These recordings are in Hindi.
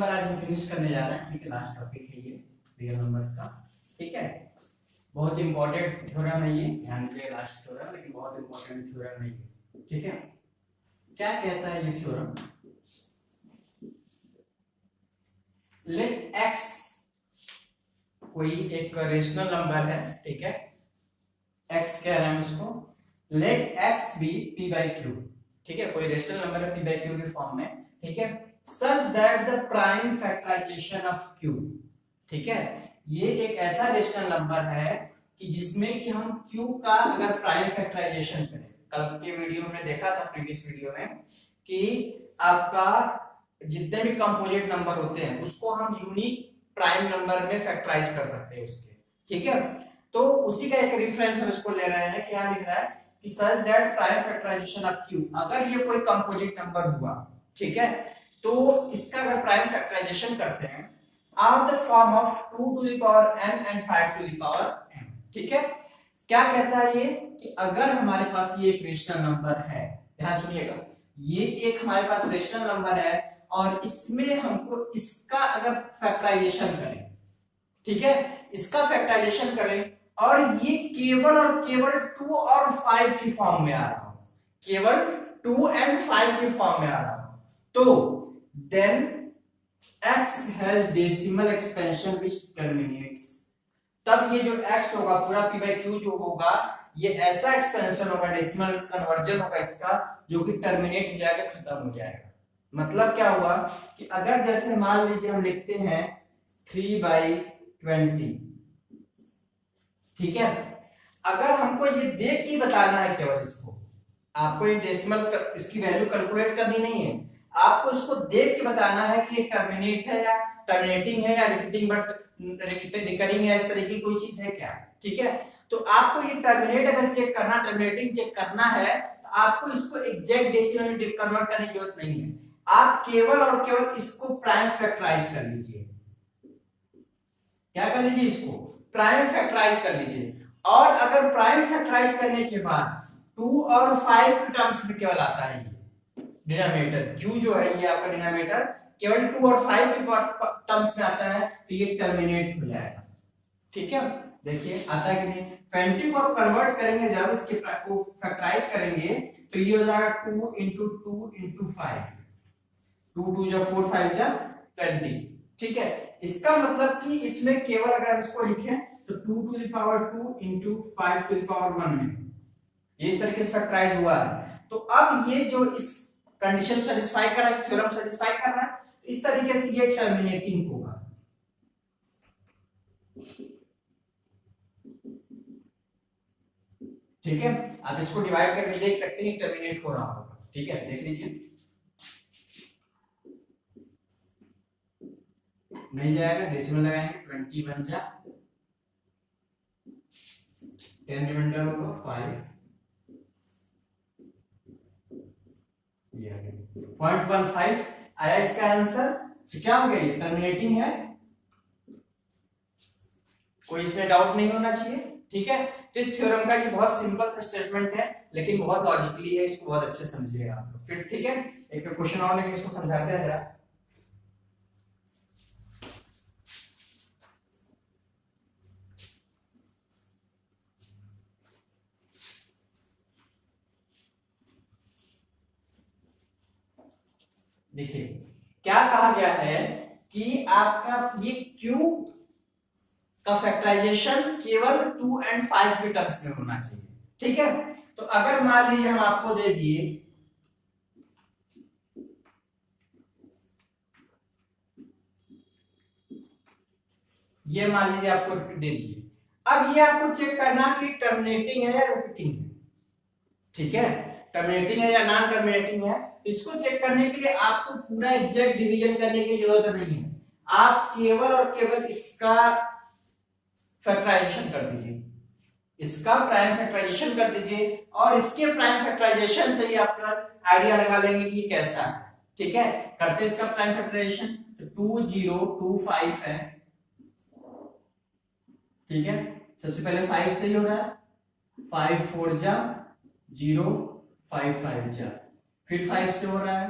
नंबर आज हम फिनिश करने जा रहे हैं। ठीक है, लास्ट टॉपिक है ये रियल नंबर्स का। ठीक है, बहुत इंपॉर्टेंट थ्योरम है ये, ध्यान से लास्ट थ्योरम, लेकिन बहुत इंपॉर्टेंट थ्योरम है ये। ठीक है, क्या कहता है ये थ्योरम? लेट x कोई एक रेशनल नंबर है, ठीक है, x कह रहे हैं उसको, let x be p by q, ठीक है, कोई रेशनल नंबर है p by q के फॉर्म में, ठीक है, such that the prime factorization of q, ठीक है, ये एक ऐसा रेशनल नंबर है कि जिसमें कि हम q का अगर प्राइम फैक्टराइजेशन करें, कल के वीडियो में देखा था, प्रीवियस वीडियो में, कि आपका जितने भी कंपोजिट नंबर होते हैं उसको हम यूनिक प्राइम नंबर में फैक्टराइज कर सकते हैं उसके, ठीक है। तो उसी का एक रेफरेंस हम इसको ले रहे हैं, क्या लिख रहा है कि such that prime factorization of q, अगर ये कोई कंपोजिट नंबर हुआ, ठीक है, तो इसका अगर प्राइम फैक्टराइजेशन करते हैं are the form of 2 to the power n and 5 to the power m, ठीक है। क्या कहता है ये कि अगर हमारे पास ये एक रेशनल नंबर है, ध्यान सुनिएगा, ये एक हमारे पास रेशनल नंबर है और इसमें हमको इसका अगर फैक्टराइजेशन करें, ठीक है, इसका फैक्टराइजेशन करें और ये केवल और केवल 2 और 5 की फॉर्म में आ रहा हो, केवल 2 and 5 की फॉर्म में आ रहा हो, तो then x has decimal expansion which terminates, तब ये जो x होगा पूरा p by q जो होगा, ये ऐसा एक्सपेंशन होगा, डेसिमल कन्वर्जन होगा इसका, जो कि टर्मिनेट हो जाएगा, खत्म हो जाएगा। मतलब क्या हुआ कि अगर जैसे मान लीजिए हम लिखते हैं 3/20, ठीक है, अगर हमको ये देख के बताना है केवल इसको, आपको ये डेसिमल इसकी वैल्यू कैलकुलेट करनी नहीं है, आपको इसको देख के बताना है कि ये टर्मिनेट है या टर्मिनेटिंग है या रिपीटिंग बट रिकरिंग है, इस तरह की कोई चीज है क्या, ठीक है। तो आपको ये टर्मिनेट अगर चेक करना, टर्मिनेटिंग चेक करना है, तो आपको इसको एग्जैक्ट डेसिमल में कन्वर्ट करने की जरूरत नहीं है, आप केवल और केवल इसको प्राइम फैक्टराइज कर लीजिए। क्या कर लीजिए? इसको प्राइम फैक्टराइज कर लीजिए, और अगर प्राइम फैक्टराइज करने के बाद 2 और 5 के टर्म्स में केवल आता है ये डिनोमिनेटर, q जो है ये आपका डिनोमिनेटर केवल 2 और 5 के टर्म्स में आता है, तो ये टर्मिनेट हो जाएगा, ठीक है। देखिए आता है कि नहीं, 20 को कन्वर्ट करेंगे जब इसके को फैक्टराइज करेंगे तो ये हो जाएगा 2 into 2 into 5, 2 2 जा 4 5 जा 20, ठीक है। इसका मतलब कि इसमें केवल अगर हम इसको लिखें तो 2 to the power 2 into 5 to the power 1 में ये इस तरीके से फैक्टराइज हुआ है। तो अब ये जो इस कंडीशन सेटिस्फाई कर रहा है, इस थ्योरम सेटिस्फाई कर रहा है, इस तरीके से ये टर्मिनेटिंग होगा, ठीक है। आप इसको डिवाइड करके देख सकते हैं टर्मिनेट हो रहा होगा, ठीक है, देख लीजिए, नहीं जाएगा, डेसिमल लगाएंगे 20 बन जा 10 रिमाइंडर होगा 5, ये आ गया 0.15 आया इसका आंसर। तो क्या हो गया, ये टर्मिनेटिंग है, कोई इसमें डाउट नहीं होना चाहिए, ठीक है। तो इस थ्योरम का ये बहुत सिंपल सा स्टेटमेंट है, लेकिन बहुत लॉजिकली है, इसको बहुत अच्छे से समझिएगा आप लोग फिर, ठीक है। एक क्वेश्चन और लेके इसको समझाते हैं जरा। देखिए क्या कहा गया है कि आपका ये q का फैक्टराइजेशन केवल 2 and 5 के टर्म्स में होना चाहिए, ठीक है। तो अगर मान लीजिए हम आपको दे दिए ये, मान लीजिए आपको दे दिए, अब ये आपको चेक करना कि टर्मिनेटिंग है या रिपीटिंग है, ठीक है, टर्मिनेटिंग है या नॉन टर्मिनेटिंग है। तो इसको चेक करने के लिए आपको पूरा एग्जैक्ट डिवीजन करने की जरूरत नहीं है, आप केवल और केवल इसका फैक्टराइजेशन कर दीजिए, इसका प्राइम फैक्टराइजेशन कर दीजिए, और इसके प्राइम फैक्टराइजेशन से ही आप आइडिया लगा लेंगे कि कैसा है, ठीक है। करते हैं इसका प्राइम फैक्टराइजेशन, तो 2025 है, ठीक है। सबसे पहले 5 से ही हो रहा है, 5 4 जा 0 5 5 जा, फिर 5 से हो रहा है,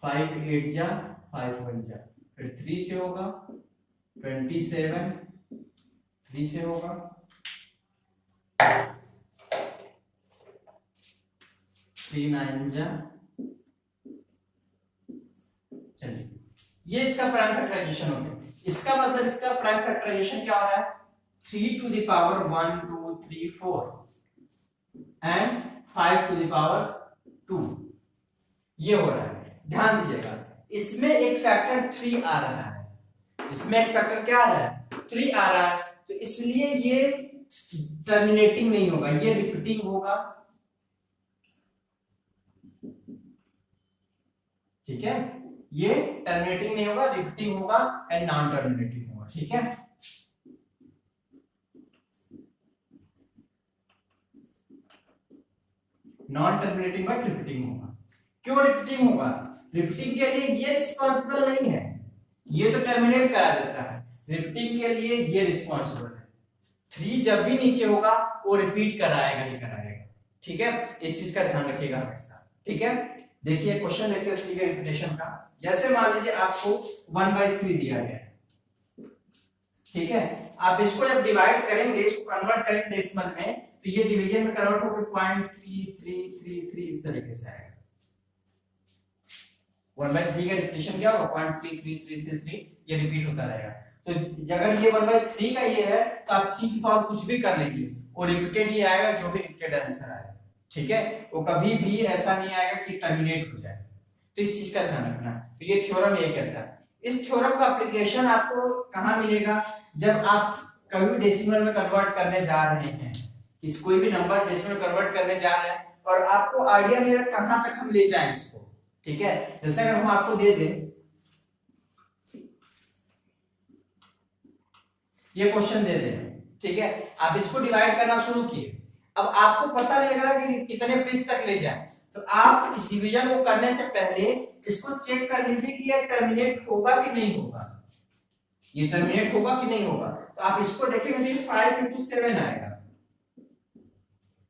5 8 जा 5 1 जा, फिर 3 से होगा 27, 3 से होगा 3 9 जा, चलिए ये इसका प्राइम फैक्टराइजेशन हो गया। इसका मतलब इसका प्राइम फैक्टराइजेशन क्या हो रहा है, 3 to the power 1 2 3 4 and 5 to the power 2, ये हो रहा है। ध्यान दीजिएगा इसमें एक फैक्टर 3 आ रहा है, इसमें एक फैक्टर क्या आ रहा है, 3 आ रहा है, तो इसलिए ये टर्मिनेटिंग नहीं होगा, ये रिपीटिंग होगा। ठीक है, ये टर्मिनेटिंग नहीं होगा, रिपीटिंग होगा एंड नॉन टर्मिनेटिंग होगा। ठीक है, नॉन टर्मिनेटिंग बट रिपीटिंग होगा। क्यों रिपीटिंग होगा, रिपीटिंग के लिए ये रिस्पांसिबल नहीं है, ये तो टर्मिनेट करा देता है, रिपीटिंग के लिए ये रिस्पांसिबल है। 3 जब भी नीचे होगा वो रिपीट कराएगा ही कराएगा। ठीक है, इस चीज का ध्यान रखिएगा हमेशा। ठीक है, देखिए क्वेश्चन लेते हैं 3 के रिपीटेशन का। जैसे मान लीजिए आपको 1/3 दिया गया है, ठीक है, आप इसको जब डिवाइड करेंगे, इसको कन्वर्ट करेंगे डेसिमल में, तो ये डिवीजन में कन्वर्ट होकर 0.3333 इस तरीके से आएगा। 1/3 का रिपीटेशन क्या होगा, 0.3333, ये रिपीट होता रहेगा। तो अगर ये 1/3 का ये है तो आप 3 की पावर कुछ भी कर लीजिए, वो रिपीटेड ही आएगा, जो भी रिपीटेड आंसर आएगा। ठीक है, वो कभी भी ऐसा नहीं आएगा कि टर्मिनेट हो जाए, तो इस चीज का ध्यान रखना। तो ये थ्योरम ये कहता है। इस थ्योरम का एप्लीकेशन आपको कहां मिलेगा, जब आप कभी डेसिमल में कन्वर्ट करने जा रहे हैं, इस कोई भी नंबर डेसिमल कन्वर्ट करने जा रहे हैं और आपको आइडिया नहीं है कहां तक हम ले जाएं इसको। ठीक है, जैसे अगर हम आपको दे दें, ये क्वेश्चन दे दें, ठीक है, आप इसको डिवाइड करना शुरू किए, अब आपको पता नहीं लग रहा कि कितने पेज तक ले जाए, तो आप इस डिवीजन को करने से पहले इसको चेक कर लीजिए कि ये टर्मिनेट होगा कि नहीं होगा, ये टर्मिनेट होगा कि नहीं होगा। तो आप इसको देखेंगे 5 into 7 आएगा।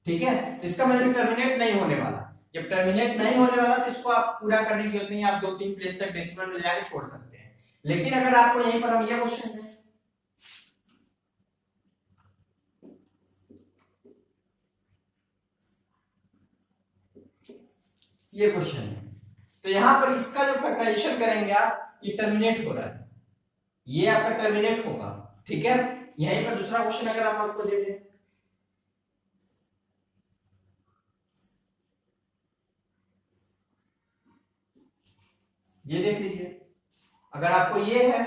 ठीक है, तो इसका मतलब टर्मिनेट नहीं होने वाला। जब टर्मिनेट नहीं होने वाला तो इसको आप पूरा करने की जरूरत नहीं, आप 2-3 प्लेस तक डेसिमल में जाके छोड़ सकते हैं। लेकिन अगर आपको यहीं पर हम ये क्वेश्चन दें, ये क्वेश्चन है, तो यहां पर इसका जो फैक्टराइजेशन करेंगे आप, ये टर्मिनेट हो रहा है, ये आपका टर्मिनेट होगा। ठीक है, यहीं पर दूसरा क्वेश्चन अगर हम आपको दे दें, ये देख लीजिए, अगर आपको ये है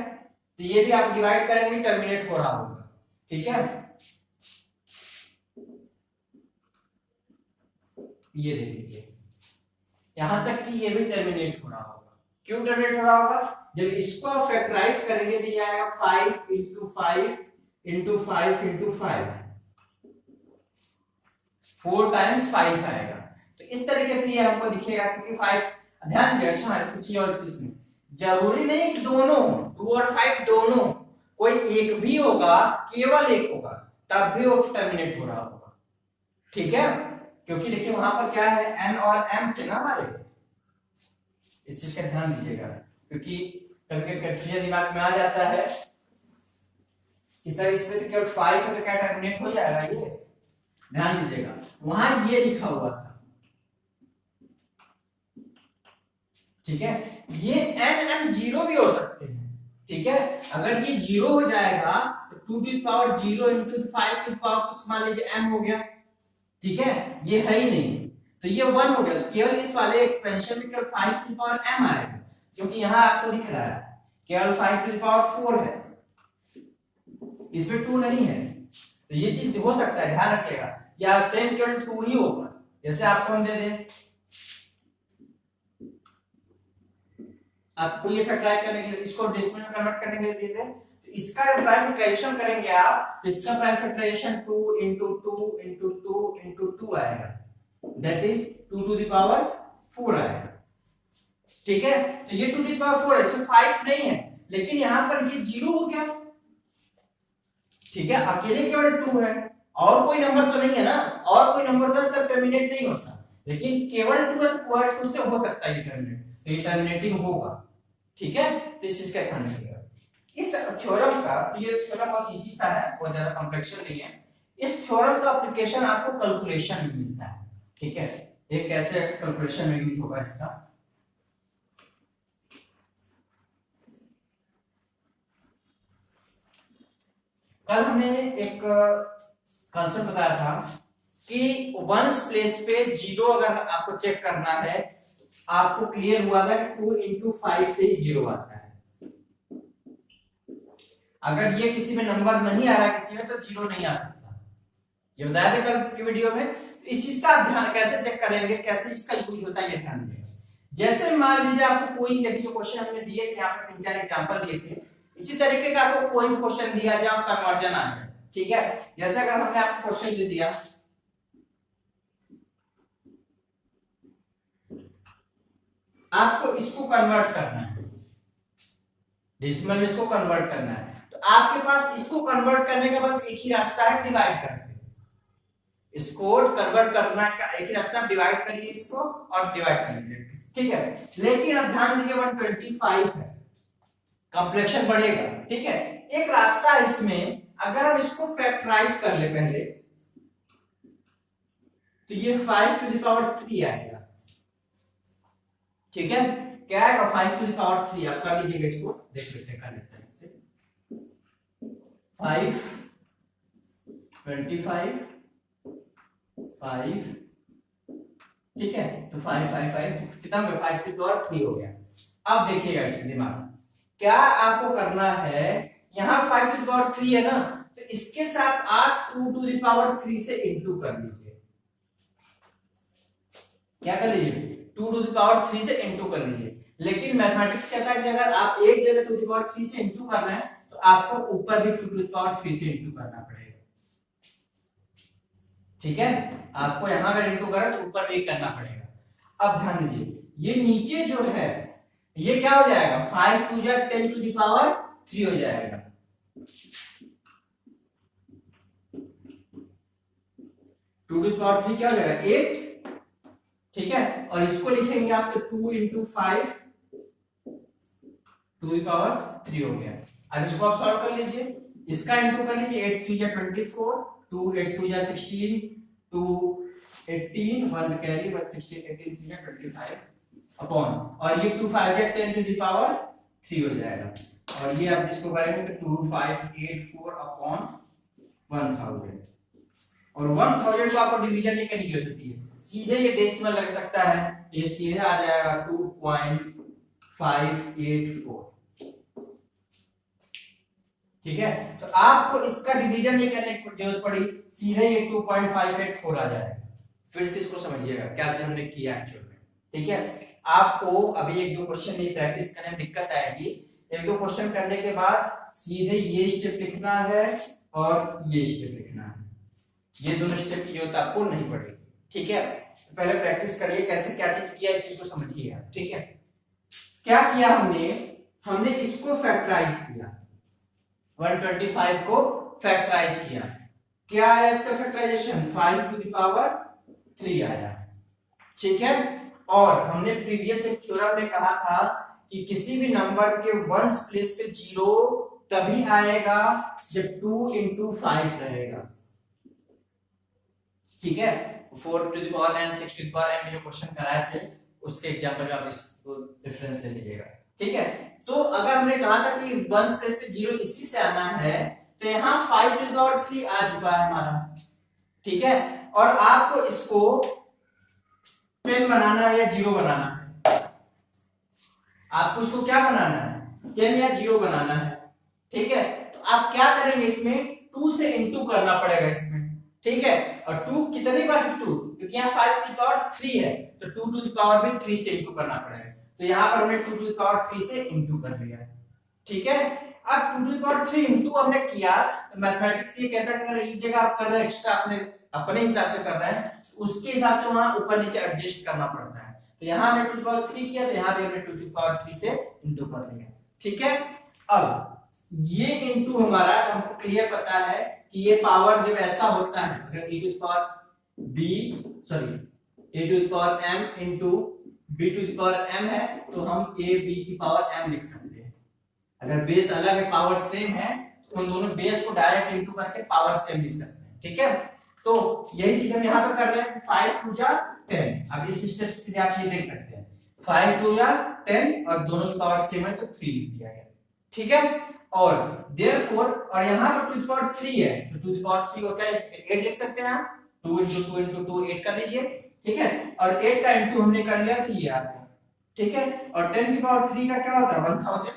तो ये भी आप डिवाइड करेंगे टर्मिनेट हो रहा होगा। ठीक है, ये देख लीजिए, यहां तक कि ये भी टर्मिनेट हो रहा होगा। क्यों टर्मिनेट हो रहा होगा, जब इसको आप फैक्टराइज करेंगे तो ये आएगा 5 into 5 into 5 into 5, 4 times 5 आएगा। तो इस तरीके से ये हमको दिखेगा, क्योंकि 5, ध्यान दीजिए, अच्छा कुछ और इसमें जरूरी नहीं है कि दोनों 2 और 5 दोनों, कोई एक भी होगा, केवल एक होगा, तब भी वो टर्मिनेट हो रहा होगा। ठीक है, क्योंकि देखिए वहां पर क्या है, n और m थे ना हमारे, इस चीज का ध्यान दीजिएगा, क्योंकि कभी कभी दिमाग में आ जाता है कि सर इसमें तो केवल 5 है तो क्या टर्मिनेट हो जाएगा, ये ध्यान दीजिएगा, वहां ये लिखा हुआ था। ठीक है, ये n m 0 भी हो सकते हैं। ठीक है, अगर ये 0 हो जाएगा तो 2 to the power 0 into 5 to the power कुछ मान लीजिए m हो गया। ठीक है, ये है ही नहीं, तो ये 1 हो गया, तो केवल इस वाले एक्सपेंशन में केवल 5 to the power m आएगा, क्योंकि यहां आपको दिख रहा है केवल 5 to the power 4 है, इसमें 2 नहीं है, तो ये चीज हो सकता है, ध्यान रखिएगा, या सेम केवल 2 ही होगा। जैसे आपको हम दे दें, आपको ये फैक्टराइज करने के लिए, इसको डेसिमल में कन्वर्ट करने के लिए दे दें, तो इसका प्राइम फैक्टराइजेशन करेंगे आप, तो इसका prime factorization 2 into 2 into 2 into 2 आएगा, that is 2 to the power 4 आएगा। ठीक है, तो ये 2 to the power 4 है, इसमें 5 नहीं है, लेकिन यहां पर ये 0 हो गया। ठीक है, अकेले केवल 2 है, और कोई नंबर तो नहीं है ना, और कोई नंबर तो टर्मिनेट नहीं होता, लेकिन केवल 2 है, तो 2 से हो सकता है ये टर्मिनेट, तो ये टर्मिनेटिंग होगा। ठीक है, तो इस चीज का ध्यान रखिएगा। इस थ्योरम का, तो ये थ्योरम बहुत इजी सा है, बहुत ज्यादा कॉम्प्लेक्स नहीं है। इस थ्योरम का एप्लीकेशन आपको कैलकुलेशन में मिलता है, ठीक है। ये कैसे कैलकुलेशन में यूज होगा इसका, कल हमने एक कॉन्सेप्ट बताया था कि वंस प्लेस पे जीरो अगर आपको चेक करना है, आपको क्लियर हुआ था कि 2 into 5 से ही जीरो आता है। अगर ये किसी में नंबर नहीं आ रहा किसी में, तो जीरो नहीं आ सकता, ये बताया था कल की वीडियो में। तो इस चीज का ध्यान कैसे चेक करेंगे, कैसे इसका यूज होता है, ये ध्यान देंगे। जैसे मान लीजिए आपको कोई, ये जो क्वेश्चन हमने दिए थे, यहाँ पे 3-4 एग्जांपल दिए थे, इसी तरीके का आपको कोई क्वेश्चन दिया जाए, कन्वर्जन आ जाए, ठीक है। जैसे अगर हमने आपको क्वेश्चन दे दिया, आपको इसको कन्वर्ट करना है, डेसिमल में इसको कन्वर्ट करना है, तो आपके पास इसको कन्वर्ट करने का बस एक ही रास्ता है, डिवाइड करके। इसको कन्वर्ट करना का एक ही रास्ता, डिवाइड करिए इसको और डिवाइड कर लीजिए, ठीक है। लेकिन अब ध्यान दीजिए 125 है, कॉम्प्लेक्शन बढ़ेगा, ठीक है। एक रास्ता है इसमें, अगर हम इसको फैक्टराइज कर ले पहले, तो ये 5 to the power 3 आएगा, ठीक है। क्या आएगा, 5 to the power 3। आप कर लीजिएगा इसको, देख लेते हैं, कर लेते हैं। 5 25 5, ठीक है, तो 5 5 5 कितना हो गया, 5 to the power 3 हो गया। अब देखिएगा इसके दिमाग में क्या आपको करना है, यहां 5 to the power 3 है ना, तो इसके साथ आप 2 to the power 3 से इंटू कर लीजिए। क्या कर लीजिए, 2 to the power 3 से इंटू कर लीजिए। लेकिन मैथमेटिक्स कहता है कि अगर आप एक जगह 2 to the power 3 से इंटू कर रहे हैं, तो आपको ऊपर भी 2 to the power 3 से इंटू करना पड़ेगा, ठीक है। आपको यहां अगर इंटू करें तो ऊपर भी करना पड़ेगा। अब ध्यान दीजिए, ये नीचे जो है ये क्या हो जाएगा, 5 2 जा 10 to the power 3 हो जाएगा, 2 to the power 3 क्या हो जाएगा, 8, ठीक है। और इसको लिखेंगे आप तो 2 into 5 to the power 3 हो गया। अब इसको आप सॉल्व कर लीजिए, इसका इंटू कर लीजिए, 8 3 जा 24, 2 8 2 जा 16, 2 18 1 कैरी, 1 16 18 3 जा 25 अपॉन, और ये 2 5 जा 10 to the power 3 हो जाएगा। और ये आप इसको करेंगे तो 2584 अपॉन 1000, और 1000 को आपको डिवीजन नहीं करनी होती है, सीधे ये डेसिमल लग सकता है, ये सीधे आ जाएगा 2.584, ठीक है। तो आपको इसका डिवीजन नहीं करने की जरूरत पड़ी, सीधे ये 2.584 आ जाएगा। फिर से इसको समझिएगा क्या चीज हमने किया एक्चुअल में, ठीक है। आपको अभी एक दो क्वेश्चन में प्रैक्टिस करने में दिक्कत आएगी, एक दो क्वेश्चन करने के बाद सीधे ये स्टेप लिखना है और ये स्टेप लिखना है, ये दोनों स्टेप की जरूरत आपको नहीं पड़ेगी, ठीक है। तो पहले प्रैक्टिस करिए कैसे क्या चीज किया, इस चीज को समझिए, ठीक है। क्या किया हमने इसको फैक्टराइज किया, 125 को फैक्टराइज किया, क्या आया इसका फैक्टराइजेशन, 5 to the power 3 आया, ठीक है। और हमने प्रीवियस एक थ्योरम में कहा था कि किसी भी नंबर के वंस प्लेस पे जीरो तभी आएगा जब 2 into 5 रहेगा, ठीक है। 4 to the power n 6 to the power n में जो क्वेश्चन कराए थे उसके एग्जांपल में आप इसको रेफरेंस ले लीजिएगा, ठीक है। तो अगर हमने कहा था कि वंस प्लेस पे जीरो इसी से आना है, तो यहाँ 5 to the power 3 आ चुका है हमारा, ठीक है। और आपको इसको 10 बनाना है या 0 बनाना है, आपको इसको क्या बनाना है, 10 या 0 बनाना है, ठीक है। तो आप क्या करेंगे, इसमें 2 से इंटू करना पड़ेगा इसमें, ठीक है। और 2 कितने बार 2, क्योंकि यहाँ 5 to the power 3 है, तो 2 to the power भी 3 से इंटू करना पड़ेगा, तो यहाँ पर हमने 2 to the power 3 से इंटू कर लिया, ठीक है। अब 2 to the power 3 इंटू हमने किया, तो मैथमेटिक्स ये कहता है कि अगर एक जगह आप कर रहे हैं एक्स्ट्रा अपने हिसाब से कर रहे हैं, उसके हिसाब से वहां ऊपर नीचे एडजस्ट करना पड़ता है। तो यहाँ हमने 2 to the power 3 किया, तो यहाँ भी हमने 2 to the power 3 से इंटू कर लिया, ठीक है। अब ये इंटू हमारा हमको क्लियर पता है कि ये पावर जब ऐसा होता है, अगर a to the power b sorry a to the power m into b to the power m है तो हम a b की पावर m लिख सकते हैं। अगर बेस अलग है पावर सेम है तो उन दोनों बेस को डायरेक्ट इनटू करके पावर सेम लिख सकते हैं। ठीक है, तो यही चीज हम यहाँ पे कर रहे हैं। 5 टू जा 10, अब इस स्टेप से आप ये देख सकते हैं 5 टू जा 10 और दोनों की पावर सेम है तो 3 लिख दिया गया। ठीक है, और देयरफॉर और यहाँ पर टू द पावर 3 है तो टू द पावर 3 को क्या 8 लिख सकते हैं आप। 2 into 2 into 2 8 कर लीजिए। ठीक है, और 8 का इंटू हमने कर लिया तो ये आ गया। ठीक है, और 10 की पावर 3 का क्या होता है 1000,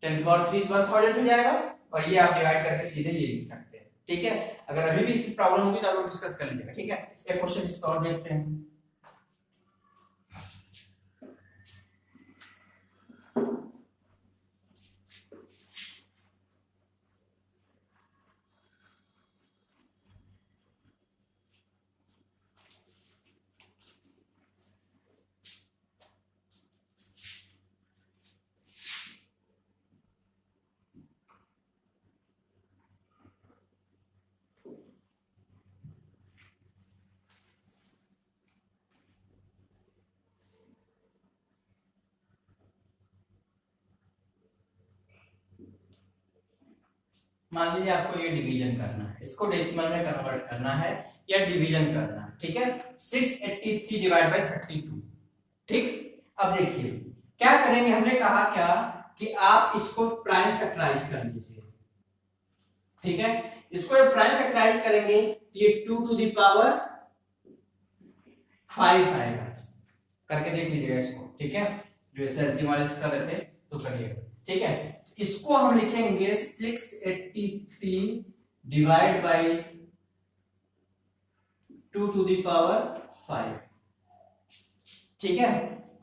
10 की पावर 3 1000 हो जाएगा और ये आप डिवाइड करके सीधे ये लिख सकते हैं। ठीक है, अगर अभी भी इसकी प्रॉब्लम होगी तो आप लोग डिस्कस कर लीजिएगा। ठीक है, एक क्वेश्चन इस पर और देखते हैं। मान लीजिए आपको ये डिवीजन करना है, इसको डेसिमल में कन्वर्ट करना है या डिवीजन करना है। ठीक है, 683 डिवाइड बाय 32। ठीक, अब देखिए क्या करेंगे, हमने कहा क्या कि आप इसको प्राइम फैक्टराइज कर लीजिए। ठीक है, इसको प्राइम फैक्टराइज करेंगे तो ये 2 टू द पावर 5 आएगा। करके देख लीजिएगा इसको। ठीक है, जो एसएलसी वाले से कर रहे थे तो करिएगा। ठीक है, इसको हम लिखेंगे 683 divide by 2 to the power 5। ठीक है,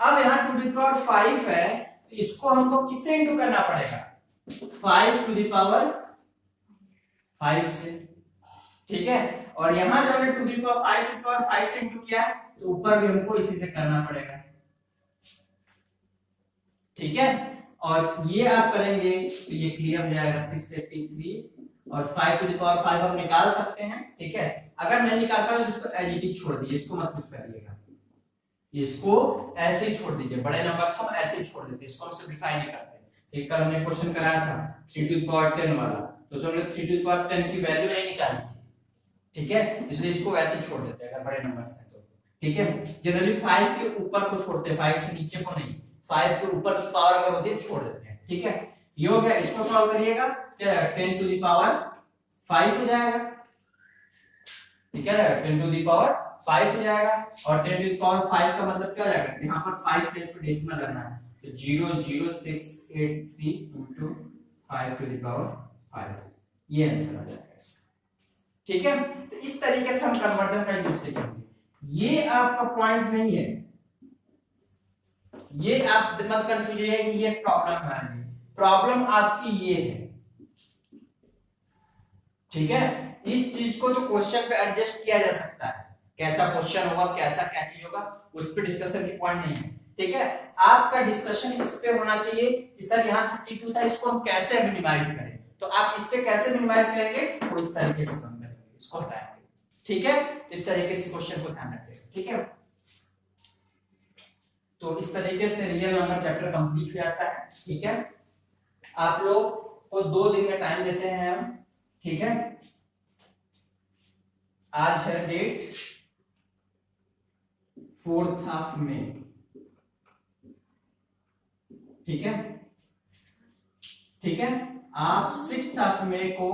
अब यहां 2 टू द पावर 5 है तो इसको हमको किससे इंटू करना पड़ेगा 5 टू द पावर 5 से। ठीक है, और यहां जब हमने 2 to the power 5 to the power 5 से इंटू किया तो ऊपर भी हमको इसी से करना पड़ेगा। ठीक है, और ये आप करेंगे तो ये क्लियर हो जाएगा 683 और 5 टू द पावर 5 हम निकाल सकते हैं। ठीक है, अगर नहीं निकाल पाए तो इसको एज इट इज छोड़ दीजिए, इसको मत कुछ करिएगा, इसको ऐसे ही छोड़ दीजिए। बड़े नंबर को हम ऐसे ही छोड़ देते हैं, इसको हम सिंपलीफाई नहीं करते। एक कल हमने क्वेश्चन कराया था 3 टू द पावर 10 वाला, तो उसमें हमने 3 टू द पावर 10 की वैल्यू नहीं निकाली थी। ठीक है, इसलिए इसको वैसे ही छोड़ देते हैं अगर बड़े नंबर से तो। ठीक है, जनरली 5 के ऊपर को छोड़ते हैं, 5 से नीचे को नहीं। 5 के ऊपर की पावर अगर होती है छोड़ देते हैं। ठीक है, ये हो गया, इसको सॉल्व करिएगा क्या 10 टू द पावर 5 हो जाएगा। ठीक है, 10 टू द पावर 5 हो जाएगा और 10 टू द पावर 5 का मतलब क्या हो जाएगा, यहां पर 5 प्लेस पे डेसिमल लगना है तो 00683 into 5 टू द पावर 5, ये आंसर आ जाएगा इसका। ठीक है, तो इस तरीके से हम कन्वर्जन का यूज सीखेंगे। ये आपका पॉइंट नहीं है, ये आप मत कंफ्यूज है कि ये प्रॉब्लम है, प्रॉब्लम आपकी ये है। ठीक है, इस चीज को तो क्वेश्चन पे एडजस्ट किया जा सकता है, कैसा क्वेश्चन होगा कैसा क्या चीज होगा उस पे डिस्कशन की पॉइंट नहीं है। ठीक है, आपका डिस्कशन इस पे होना चाहिए कि सर यहाँ 52 था, इसको हम कैसे मिनिमाइज करें, तो आप इस पे कैसे मिनिमाइज करेंगे तो इस तरीके से कम करेंगे, इसको हटाएंगे। ठीक है, इस तरीके से क्वेश्चन को ध्यान रखिएगा। ठीक है, तो इस तरीके से रियल नंबर चैप्टर कंप्लीट हो जाता है। ठीक है, आप लोग को 2 दिन का टाइम देते हैं हम। ठीक है, आज है डेट 4 मई। ठीक है, ठीक है, आप 6 मई को,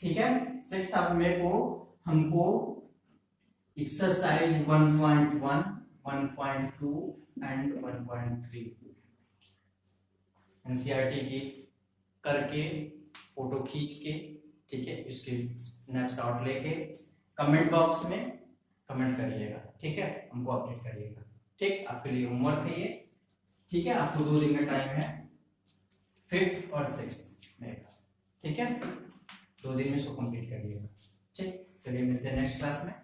ठीक है 6 मई को हमको एक्सरसाइज 1.1, 1.2 एंड 1.3 एनसीईआरटी की करके फोटो खींच के, ठीक है, उसके स्नैपशॉट लेके कमेंट बॉक्स में कमेंट करिएगा। ठीक है, हमको अपडेट करिएगा। ठीक, आपके लिए होमवर्क है ये। ठीक है, आपको 2 दिन का टाइम है 5th और 6th मई का। ठीक है, 2 दिन में इसको कंप्लीट करिएगा। ठीक, चलिए मिलते हैं नेक्स्ट क्लास में।